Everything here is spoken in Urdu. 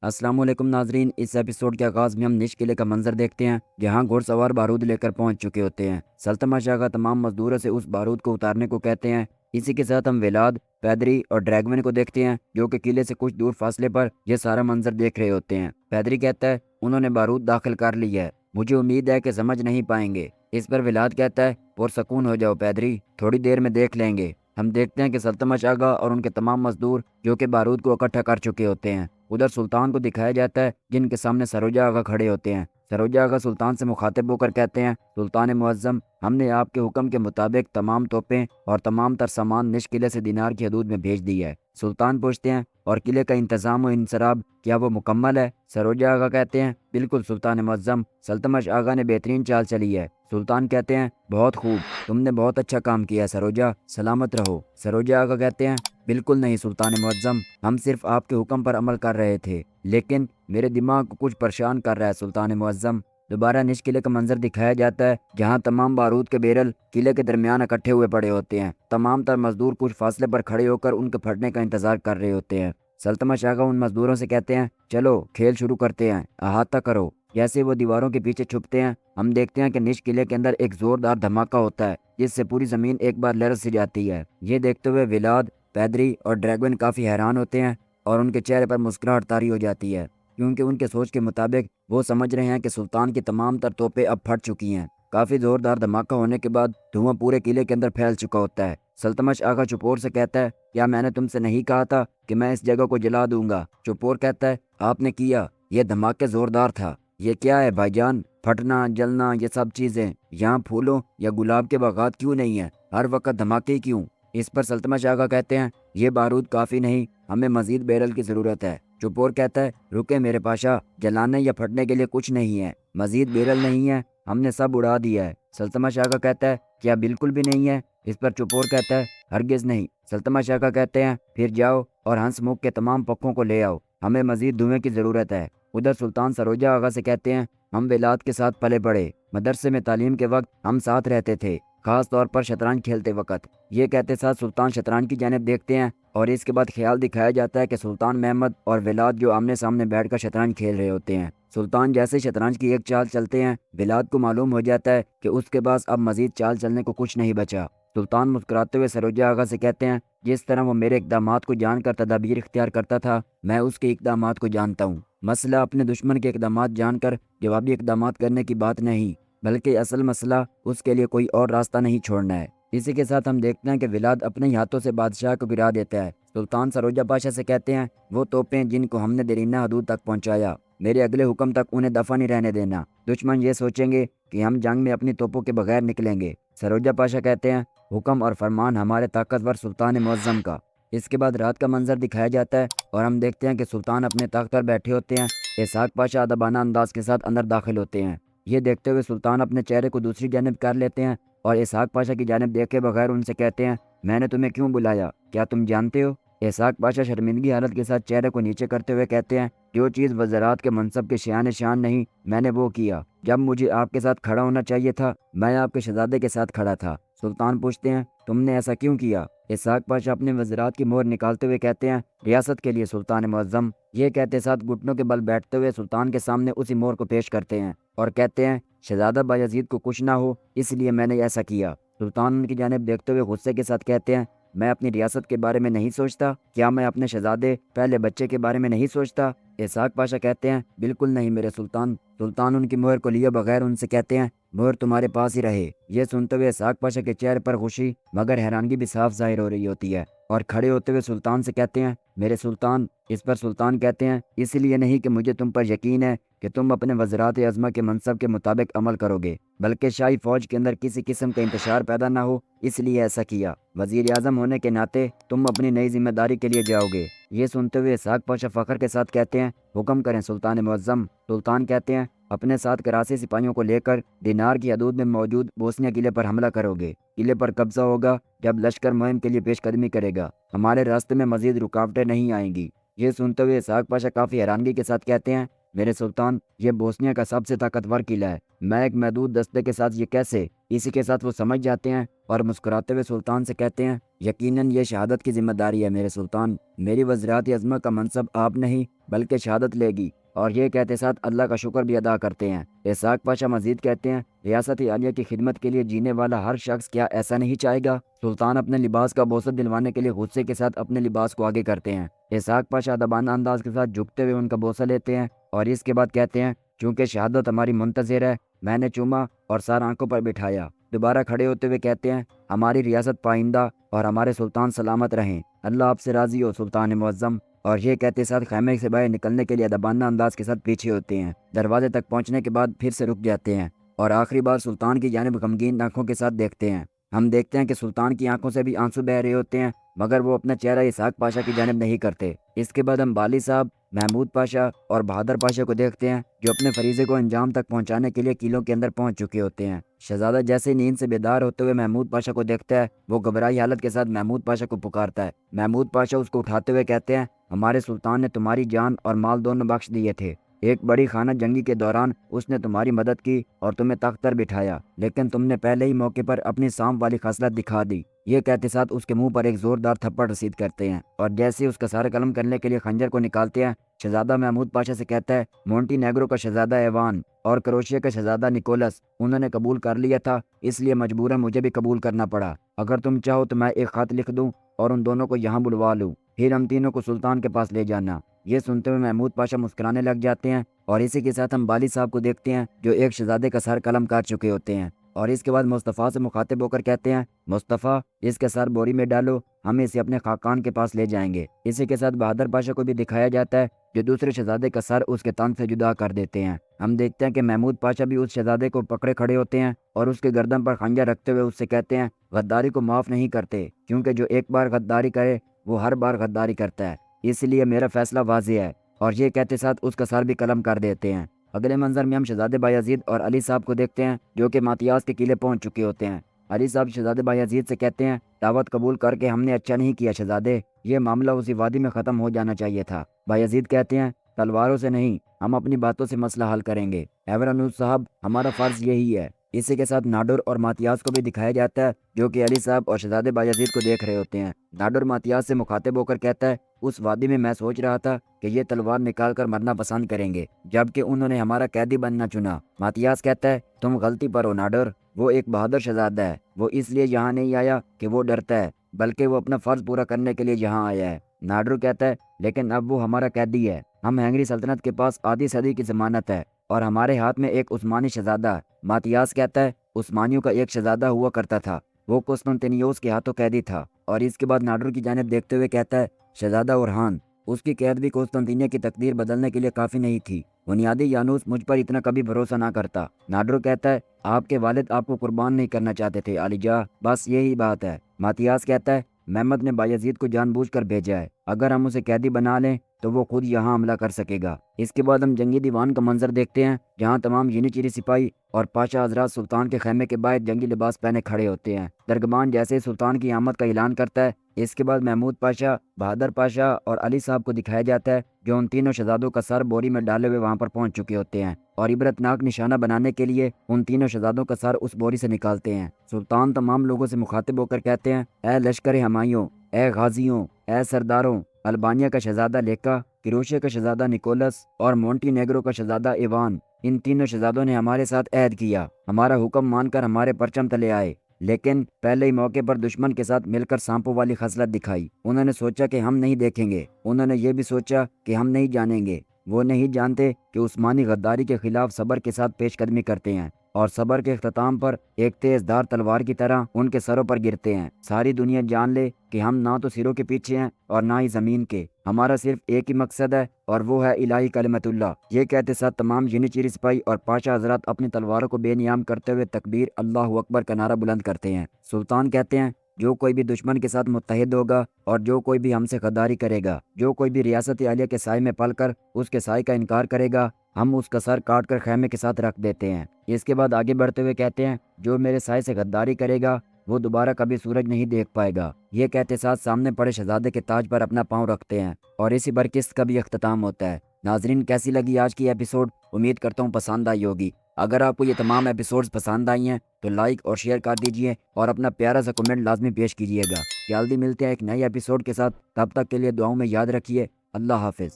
السلام علیکم ناظرین، اس ایپیسوڈ کے آغاز میں ہم نش قلعے کا منظر دیکھتے ہیں جہاں گھوڑ سوار بارود لے کر پہنچ چکے ہوتے ہیں۔ سلطمہ شاہ کا تمام مزدوروں سے اس بارود کو اتارنے کو کہتے ہیں۔ اسی کے ساتھ ہم ولاد، پیدری اور ڈریگون کو دیکھتے ہیں جو کہ قلعے سے کچھ دور فاصلے پر یہ سارا منظر دیکھ رہے ہوتے ہیں۔ پیدری کہتا ہے انہوں نے بارود داخل کر لی ہے، مجھے امید ہے کہ سمجھ نہیں پائیں گے۔ اس پر ولاد کہتا ہے پرسکون ہو جاؤ پیدری، تھوڑی دیر میں دیکھ لیں گے۔ ہم دیکھتے ہیں کہ سلطمہ شاہ اور ان کے تمام مزدور جو کہ بارود کو اکٹھا کر چکے ہوتے ہیں۔ ادھر سلطان کو دکھایا جاتا ہے جن کے سامنے سروجہ آغا کھڑے ہوتے ہیں۔ سروجہ آغا سلطان سے مخاطب ہو کر کہتے ہیں سلطان معظم، ہم نے آپ کے حکم کے مطابق تمام توپیں اور تمام تر سامان نش قلعے سے دینار کی حدود میں بھیج دی ہے۔ سلطان پوچھتے ہیں اور قلعے کا انتظام و انصراب کیا وہ مکمل ہے؟ سروجہ آغا کہتے ہیں بالکل سلطان معظم، سلتمش آغا نے بہترین چال چلی ہے۔ سلطان کہتے ہیں بہت خوب، تم نے بہت اچھا کام کیا سروجہ، سلامت رہو۔ سروجہ آغا کہتے ہیں بالکل نہیں سلطان معظم، ہم صرف آپ کے حکم پر عمل کر رہے تھے، لیکن میرے دماغ کو کچھ پریشان کر رہا ہے سلطان معظم۔ دوبارہ نش قلعے کا منظر دکھایا جاتا ہے جہاں تمام بارود کے بیرل قلعے کے درمیان اکٹھے ہوئے پڑے ہوتے ہیں۔ تمام تر مزدور کچھ فاصلے پر کھڑے ہو کر ان کے پھٹنے کا انتظار کر رہے ہوتے ہیں۔ سلطمہ شاہ ان مزدوروں سے کہتے ہیں چلو کھیل شروع کرتے ہیں، احاطہ کرو۔ جیسے وہ دیواروں کے پیچھے چھپتے ہیں ہم دیکھتے ہیں کہ نش قلعے کے اندر ایک زوردار دھماکہ ہوتا ہے جس سے پوری زمین ایک بار لرز سی جاتی ہے۔ یہ دیکھتے ہوئے ولاد، پیدری اور ڈریگون کافی حیران ہوتے ہیں اور ان کے چہرے پر مسکراہٹ طاری ہو جاتی ہے کیونکہ ان کے سوچ کے مطابق وہ سمجھ رہے ہیں کہ سلطان کی تمام تر توپیں اب پھٹ چکی ہیں۔ کافی زوردار دھماکہ ہونے کے بعد دھواں پورے قلعے کے اندر پھیل چکا ہوتا ہے۔ سلتمش آغا چپور سے کہتا ہے کیا میں نے تم سے نہیں کہا تھا کہ میں اس جگہ کو جلا دوں گا؟ چپور کہتا ہے آپ نے کیا، یہ دھماکہ زوردار تھا۔ یہ کیا ہے بھائی جان، پھٹنا جلنا یہ سب چیزیں، یہاں پھولوں یا گلاب کے باغات کیوں نہیں ہیں؟ ہر وقت دھماکے کیوں؟ اس پر سلتمش آغا کہتے ہیں یہ بارود کافی نہیں، ہمیں مزید بیرل کی ضرورت ہے۔ چپور کہتا ہے رکے میرے پاشا، جلانے یا پھٹنے کے لیے کچھ نہیں ہے، مزید بیرل نہیں ہے، ہم نے سب اڑا دیا ہے۔ سلتمش آغا کہتا ہے کیا بالکل بھی نہیں ہے؟ اس پر چپور کہتا ہے ہرگز نہیں۔ سلتمش آغا کہتے ہیں پھر جاؤ اور ہنس مکھ کے تمام پکھوں کو لے آؤ، ہمیں مزید دھوئیں کی ضرورت ہے۔ ادھر سلطان سروجہ آغا سے کہتے ہیں ہم ولاد کے ساتھ پلے بڑھے، مدرسے میں تعلیم کے وقت ہم ساتھ رہتے تھے، خاص طور پر شطرنج کھیلتے وقت۔ یہ کہتے ساتھ سلطان شطرنج کی جانب دیکھتے ہیں اور اس کے بعد خیال دکھایا جاتا ہے کہ سلطان محمد اور ولاد جو آمنے سامنے بیٹھ کر شطرنج کھیل رہے ہوتے ہیں۔ سلطان جیسے شطرنج کی ایک چال چلتے ہیں ولاد کو معلوم ہو جاتا ہے کہ اس کے پاس اب مزید چال چلنے کو کچھ نہیں بچا۔ سلطان مسکراتے ہوئے سروجہ آغا سے کہتے ہیں جس طرح وہ میرے اقدامات کو جان کر تدابیر اختیار کرتا تھا میں اس کے اقدامات کو جانتا ہوں۔ مسئلہ اپنے دشمن کے اقدامات جان کر جوابی اقدامات کرنے کی بات نہیں، بلکہ اصل مسئلہ اس کے لیے کوئی اور راستہ نہیں چھوڑنا ہے۔ اسی کے ساتھ ہم دیکھتے ہیں کہ ولاد اپنے ہی ہاتھوں سے بادشاہ کو گرا دیتا ہے۔ سلطان سروجہ پاشا سے کہتے ہیں وہ توپیں جن کو ہم نے دیرینہ حدود تک پہنچایا، میرے اگلے حکم تک انہیں دفع نہیں رہنے دینا، دشمن یہ سوچیں گے کہ ہم جنگ میں اپنی توپوں کے بغیر نکلیں گے۔ سروجہ پاشا کہتے ہیں حکم اور فرمان ہمارے طاقتور سلطان معظم کا۔ اس کے بعد رات کا منظر دکھایا جاتا ہے اور ہم دیکھتے ہیں کہ سلطان اپنے تخت پر بیٹھے ہوتے ہیں۔ اسحاق پاشا ادبانہ انداز کے ساتھ اندر داخل ہوتے ہیں۔ یہ دیکھتے ہوئے سلطان اپنے چہرے کو دوسری جانب کر لیتے ہیں اور اسحاق پاشا کی جانب دیکھے بغیر ان سے کہتے ہیں میں نے تمہیں کیوں بلایا، کیا تم جانتے ہو؟ اسحاق پاشا شرمندگی حالت کے ساتھ چہرے کو نیچے کرتے ہوئے کہتے ہیں جو چیز وزارات کے منصب کے شان شان نہیں میں نے وہ کیا، جب مجھے آپ کے ساتھ کھڑا ہونا چاہیے تھا میں آپ کے شہزادے کے ساتھ کھڑا تھا۔ سلطان پوچھتے ہیں تم نے ایسا کیوں کیا؟ اسحاق پاشا اپنے وزارات کی مہر نکالتے ہوئے کہتے ہیں ریاست کے لیے سلطان معظم۔ یہ کہتے ساتھ گھٹنوں کے بل بیٹھتے ہوئے سلطان کے سامنے اسی مہر کو پیش کرتے ہیں اور کہتے ہیں شہزادہ بایزید کو کچھ نہ ہو اس لیے میں نے ایسا کیا۔ سلطان ان کی جانب دیکھتے ہوئے غصے کے ساتھ کہتے ہیں میں اپنی ریاست کے بارے میں نہیں سوچتا، کیا میں اپنے شہزادے پہلے بچے کے بارے میں نہیں سوچتا؟ اسحاق پاشا کہتے ہیں بالکل نہیں میرے سلطان۔ سلطان ان کی مہر کو لیے بغیر ان سے کہتے ہیں مہر تمہارے پاس ہی رہے۔ یہ سنتے ہوئے اسحاق پاشا کے چہرے پر خوشی مگر حیرانگی بھی صاف ظاہر ہو رہی ہوتی ہے اور کھڑے ہوتے ہوئے سلطان سے کہتے ہیں میرے سلطان۔ اس پر سلطان کہتے ہیں اس لیے نہیں کہ مجھے تم پر یقین ہے کہ تم اپنے وزرات اعظم کے منصب کے مطابق عمل کرو گے، بلکہ شاہی فوج کے اندر کسی قسم کا انتشار پیدا نہ ہو اس لیے ایسا کیا۔ وزیر اعظم ہونے کے ناطے تم اپنی نئی ذمہ داری کے لیے جاؤ گے۔ یہ سنتے ہوئے اسحاق پاشا فخر کے ساتھ کہتے ہیں حکم کریں سلطان معظم۔ سلطان کہتے ہیں اپنے ساتھ کراسی سپاہیوں کو لے کر دینار کی حدود میں موجود بوسنیا قلعے پر حملہ کرو گے۔ قلعے پر قبضہ ہوگا جب لشکر مہم کے لیے پیش قدمی کرے گا، ہمارے راستے میں مزید رکاوٹیں نہیں آئیں گی۔ یہ سنتے ہوئے اسحاق پاشا کافی حیرانگی کے ساتھ کہتے ہیں میرے سلطان، یہ بوسنیا کا سب سے طاقتور قلعہ ہے، میں ایک محدود دستے کے ساتھ یہ کیسے؟ اسی کے ساتھ وہ سمجھ جاتے ہیں اور مسکراتے ہوئے سلطان سے کہتے ہیں، یقیناً یہ شہادت کی ذمہ داری ہے میرے سلطان، میری وزارت عظمت کا منصب آپ نہیں بلکہ شہادت لے گی۔ اور یہ کہتے ساتھ اللہ کا شکر بھی ادا کرتے ہیں۔ اسحاق پاشا مزید کہتے ہیں، ریاست عالیہ کی خدمت کے لیے جینے والا ہر شخص کیا ایسا نہیں چاہے گا؟ سلطان اپنے لباس کا بوسط دلوانے کے لیے غصے کے ساتھ اپنے لباس کو آگے کرتے ہیں۔ اسحاق پاشا ادبانہ انداز کے ساتھ جھکتے ہوئے ان کا بوسہ لیتے ہیں اور اس کے بعد کہتے ہیں، چونکہ شہادت ہماری منتظر ہے، میں نے چوما اور سر آنکھوں پر بٹھایا۔ دوبارہ کھڑے ہوتے ہوئے کہتے ہیں، ہماری ریاست پائندہ اور ہمارے سلطان سلامت رہیں، اللہ آپ سے راضی ہو سلطان معظم۔ اور یہ کہتے ساتھ خیمے سے باہر نکلنے کے لیے ادبانہ انداز کے ساتھ پیچھے ہوتے ہیں۔ دروازے تک پہنچنے کے بعد پھر سے رک جاتے ہیں اور آخری بار سلطان کی جانب غمگین آنکھوں کے ساتھ دیکھتے ہیں۔ ہم دیکھتے ہیں کہ سلطان کی آنکھوں سے بھی آنسو بہ رہے ہوتے ہیں، مگر وہ اپنا چہرہ اسحاق پاشا کی جانب نہیں کرتے۔ اس کے بعد ہم بالی صاحب، محمود پاشا اور بہادر پاشا کو دیکھتے ہیں، جو اپنے فریضے کو انجام تک پہنچانے کے لیے قلعوں کے اندر پہنچ چکے ہوتے ہیں۔ شہزادہ جیسے نیند سے بیدار ہوتے ہوئے محمود پاشا کو دیکھتا ہے، وہ گھبرائی حالت کے ساتھ محمود پاشا کو پکارتا ہے۔ محمود پاشا اس کو اٹھاتے ہوئے کہتے ہیں، ہمارے سلطان نے تمہاری جان اور مال دونوں بخش دیے تھے، ایک بڑی خانہ جنگی کے دوران اس نے تمہاری مدد کی اور تمہیں تخت پر بٹھایا، لیکن تم نے پہلے ہی موقع پر اپنی سانپ والی خصلت دکھا دی۔ یہ کہتے ساتھ اس کے منہ پر ایک زوردار تھپڑ رسید کرتے ہیں اور جیسے ہی اس کا سارا قلم کرنے کے لیے خنجر کو نکالتے ہیں، شہزادہ محمود پاشا سے کہتا ہے، مونٹی نیگرو کا شہزادہ ایوان اور کروشیا کا شہزادہ نکولس انہوں نے قبول کر لیا تھا، اس لیے مجبوراً مجھے بھی قبول کرنا پڑا۔ اگر تم چاہو تو میں ایک خط لکھ دوں اور ان دونوں کو یہاں بلوا لوں، پھر ہم تینوں کو سلطان کے پاس لے جانا۔ یہ سنتے ہوئے محمود پاشا مسکرانے لگ جاتے ہیں اور اسی کے ساتھ ہم بالی صاحب کو دیکھتے ہیں، جو ایک شہزادے کا سر قلم کاٹ چکے ہوتے ہیں اور اس کے بعد مصطفیٰ سے مخاطب ہو کر کہتے ہیں، مصطفیٰ اس کا سر بوری میں ڈالو، ہم اسے اپنے خاقان کے پاس لے جائیں گے۔ اسی کے ساتھ بہادر پاشا کو بھی دکھایا جاتا ہے، جو دوسرے شہزادے کا سر اس کے تن سے جدا کر دیتے ہیں۔ ہم دیکھتے ہیں کہ محمود پاشا بھی اس شہزادے کو پکڑے کھڑے ہوتے ہیں اور اس کے گردن پر خنجر رکھتے ہوئے اس سے کہتے ہیں، غداری کو معاف نہیں کرتے، کیونکہ جو ایک بار غداری کرے وہ ہر بار غداری کرتا ہے، اس لیے میرا فیصلہ واضح ہے۔ اور یہ کہتے ساتھ اس کا سر بھی قلم کر دیتے ہیں۔ اگلے منظر میں ہم شہزادے بایزید اور علی صاحب کو دیکھتے ہیں، جو کہ ماتیاس کے قلعے پہنچ چکے ہوتے ہیں۔ علی صاحب شہزادے بایزید سے کہتے ہیں، دعوت قبول کر کے ہم نے اچھا نہیں کیا شہزادے، یہ معاملہ اسی وادی میں ختم ہو جانا چاہیے تھا۔ بایزید کہتے ہیں، تلواروں سے نہیں، ہم اپنی باتوں سے مسئلہ حل کریں گے۔ ایورانوس صاحب، ہمارا فرض یہی ہے۔ اسی کے ساتھ ناڈر اور ماتیاس کو بھی دکھایا جاتا ہے، جو کہ علی صاحب اور شہزادے بایزید کو دیکھ رہے ہوتے ہیں۔ ناڈر ماتیاس سے مخاطب ہو کر کہتا ہے، اس وادی میں سوچ رہا تھا کہ یہ تلوار نکال کر مرنا پسند کریں گے، جبکہ انہوں نے ہمارا قیدی بننا چنا۔ ماتیاس کہتا ہے، تم غلطی پر ہو ناڈر، وہ ایک بہادر شہزادہ ہے، وہ اس لیے یہاں نہیں آیا کہ وہ ڈرتا ہے، بلکہ وہ اپنا فرض پورا کرنے کے لیے یہاں آیا ہے۔ ناڈر کہتا ہے، لیکن اب وہ ہمارا قیدی ہے، ہم ہنگری سلطنت کے پاس آدھی صدی کی ضمانت ہے اور ہمارے ہاتھ میں ایک عثمانی شہزادہ ہے۔ ماتیاس کہتا ہے، عثمانیوں کا ایک شہزادہ ہوا کرتا تھا، وہ قسطنطنیوس کے ہاتھوں قیدی تھا۔ اور اس کے بعد ناڈر کی جانب دیکھتے ہوئے کہتا ہے، شہزادہ اورہان، اس کی قید بھی قسطنطنیہ کی تقدیر بدلنے کے لیے کافی نہیں تھی، بنیادی یانوس مجھ پر اتنا کبھی بھروسہ نہ کرتا۔ ناڈر کہتا ہے، آپ کے والد آپ کو قربان نہیں کرنا چاہتے تھے علی جا، بس یہی بات ہے۔ ماتیاس کہتا ہے، محمد نے بایزید کو جان بوجھ کر بھیجا ہے، اگر ہم اسے قیدی بنا لیں تو وہ خود یہاں حملہ کر سکے گا۔ اس کے بعد ہم جنگی دیوان کا منظر دیکھتے ہیں، جہاں تمام ینیچیری سپاہی اور پاشا حضرات سلطان کے خیمے کے باہر جنگی لباس پہنے کھڑے ہوتے ہیں۔ درگمان جیسے سلطان کی آمد کا اعلان کرتا ہے، اس کے بعد محمود پاشا، بہادر پاشا اور علی صاحب کو دکھایا جاتا ہے، جو ان تینوں شہزادوں کا سر بوری میں ڈالے ہوئے وہاں پر پہنچ چکے ہوتے ہیں اور عبرتناک نشانہ بنانے کے لیے ان تینوں شہزادوں کا سر اس بوری سے نکالتے ہیں۔ سلطان تمام لوگوں سے مخاطب ہو کر کہتے ہیں، اے لشکر ہمایوں، اے غازیوں، اے سرداروں، البانیہ کا شہزادہ لیکا، کروشیا کا شہزادہ نکولس اور مونٹی نیگرو کا شہزادہ ایوان، ان تینوں شہزادوں نے ہمارے ساتھ عہد کیا، ہمارا حکم مان کر ہمارے پرچم تلے آئے، لیکن پہلے ہی موقع پر دشمن کے ساتھ مل کر سانپوں والی خصلت دکھائی۔ انہوں نے سوچا کہ ہم نہیں دیکھیں گے، انہوں نے یہ بھی سوچا کہ ہم نہیں جانیں گے۔ وہ نہیں جانتے کہ عثمانی غداری کے خلاف صبر کے ساتھ پیش قدمی کرتے ہیں اور صبر کے اختتام پر ایک تیز دھار تلوار کی طرح ان کے سروں پر گرتے ہیں۔ ساری دنیا جان لے کہ ہم نہ تو سروں کے پیچھے ہیں اور نہ ہی زمین کے، ہمارا صرف ایک ہی مقصد ہے اور وہ ہے الہی کلمت اللہ۔ یہ کہتے ساتھ تمام ینیچیری سپاہی اور پاشا حضرات اپنی تلواروں کو بے نیام کرتے ہوئے تکبیر اللہ اکبر کا نعرہ بلند کرتے ہیں۔ سلطان کہتے ہیں، جو کوئی بھی دشمن کے ساتھ متحد ہوگا اور جو کوئی بھی ہم سے غداری کرے گا، جو کوئی بھی ریاست عالیہ کے سائے میں پل کر اس کے سائے کا انکار کرے گا، ہم اس کا سر کاٹ کر خیمے کے ساتھ رکھ دیتے ہیں۔ اس کے بعد آگے بڑھتے ہوئے کہتے ہیں، جو میرے سائے سے غداری کرے گا وہ دوبارہ کبھی سورج نہیں دیکھ پائے گا۔ یہ کہتے ساتھ سامنے پڑے شہزادے کے تاج پر اپنا پاؤں رکھتے ہیں اور اسی برکست کا بھی اختتام ہوتا ہے۔ ناظرین کیسی لگی آج کی ایپیسوڈ؟ امید کرتا ہوں پسند آئی ہوگی۔ اگر آپ کو یہ تمام ایپیسوڈز پسند آئی ہیں تو لائک اور شیئر کر دیجئے اور اپنا پیارا سا کمنٹ لازمی پیش کیجئے گا۔ جلدی ملتے ہیں ایک نئی ایپیسوڈ کے ساتھ، تب تک کے لیے دعاؤں میں یاد رکھیے۔ اللہ حافظ۔